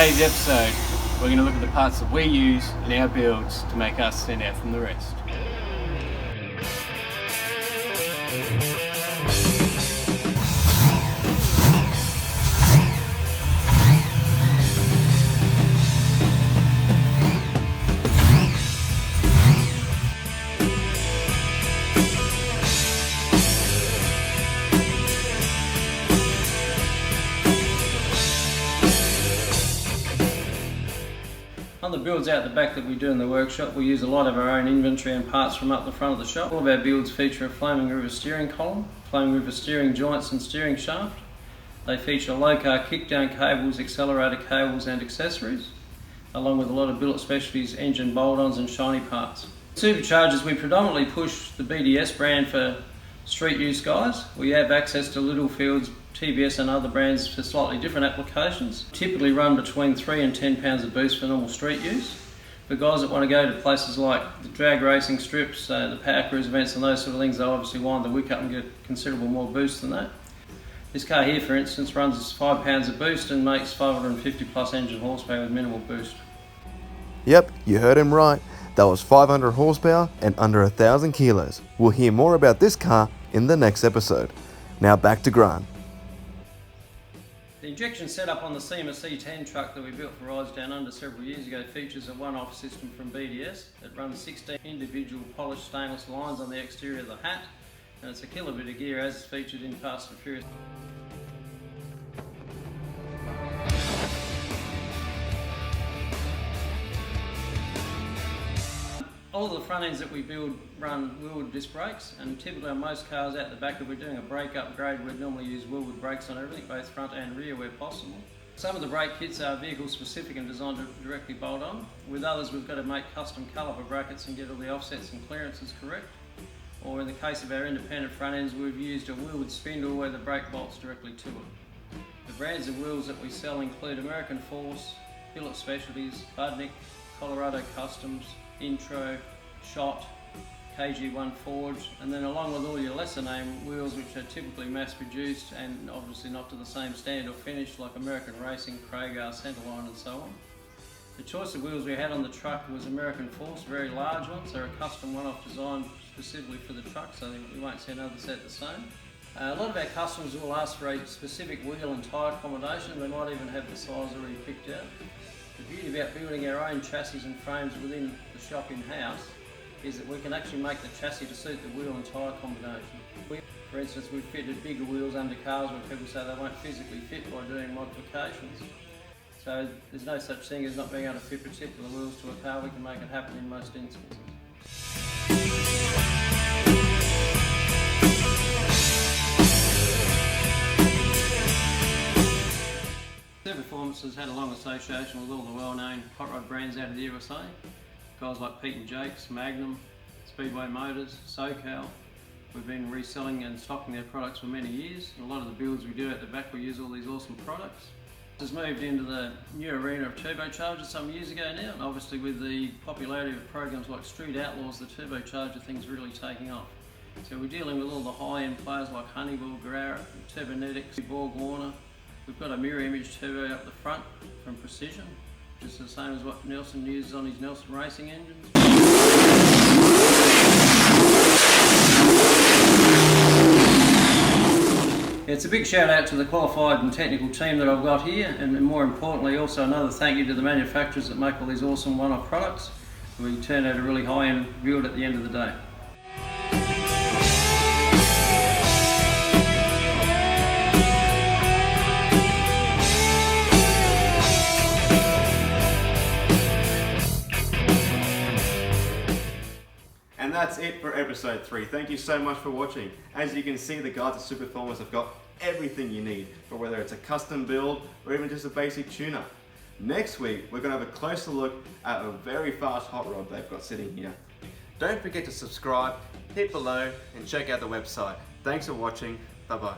today's episode, we're going to look at the parts that we use in our builds to make us stand out from the rest. On the builds out the back that we do in the workshop, we use a lot of our own inventory and parts from up the front of the shop. All of our builds feature a Flaming River steering column, Flaming River steering joints and steering shaft. They feature low car kickdown cables, accelerator cables and accessories, along with a lot of billet specialties, engine bolt-ons and shiny parts. Superchargers, we predominantly push the BDS brand for street use guys. We have access to Littlefields, TBS and other brands for slightly different applications. Typically run between 3 and 10 pounds of boost for normal street use. For guys that want to go to places like the drag racing strips, the power cruise events and those sort of things, they obviously wind the wick up and get considerable more boost than that. This car here, for instance, runs 5 pounds of boost and makes 550 plus engine horsepower with minimal boost. Yep, you heard him right. That was 500 horsepower and under 1,000 kilos. We'll hear more about this car in the next episode. Now back to Grant. The injection setup on the SEMA C10 truck that we built for Rides Down Under several years ago features a one-off system from BDS. It runs 16 individual polished stainless lines on the exterior of the hat, and it's a killer bit of gear as is featured in Fast and Furious. All of the front ends that we build run wheel-wood disc brakes, and typically on most cars out the back, if we're doing a brake upgrade, we'd normally use wheel-wood brakes on everything, both front and rear where possible. Some of the brake kits are vehicle specific and designed to directly bolt on. With others, we've got to make custom caliper brackets and get all the offsets and clearances correct. Or in the case of our independent front ends, we've used a wheel-wood spindle where the brake bolts directly to it. The brands of wheels that we sell include American Force, Billet Specialties, Budnick, Colorado Customs, Intro, Shot, KG1 Forge, and then along with all your lesser name wheels which are typically mass produced and obviously not to the same standard or finish like American Racing, Kragar, Centerline and so on. The choice of wheels we had on the truck was American Force, very large ones. They're a custom one-off design specifically for the truck, so you won't see another set the same. A lot of our customers will ask for a specific wheel and tyre accommodation. They might even have the size already picked out. The beauty about building our own chassis and frames within the shop in-house is that we can actually make the chassis to suit the wheel and tyre combination. For instance, we've fitted bigger wheels under cars where people say they won't physically fit by doing modifications. So there's no such thing as not being able to fit particular wheels to a car. We can make it happen in most instances. Superformance has had a long association with all the well-known hot rod brands out of the USA. Guys like Pete and Jake's, Magnum, Speedway Motors, SoCal. We've been reselling and stocking their products for many years. And a lot of the builds we do at the back, we use all these awesome products. This has moved into the new arena of turbochargers some years ago now, and obviously with the popularity of programs like Street Outlaws, the turbocharger thing's really taking off. So we're dealing with all the high-end players like Honeywell, Garrett, Turbonetics, Borg Warner. We've got a mirror image turbo up the front from Precision, which is the same as what Nelson uses on his Nelson racing engines. It's a big shout out to the qualified and technical team that I've got here, and more importantly also another thank you to the manufacturers that make all these awesome one-off products. We turn out a really high-end build at the end of the day. And that's it for episode 3. Thank you so much for watching. As you can see, the guys at Superformance have got everything you need for whether it's a custom build or even just a basic tune-up. Next week, we're going to have a closer look at a very fast hot rod they've got sitting here. Don't forget to subscribe, hit below, and check out the website. Thanks for watching. Bye-bye.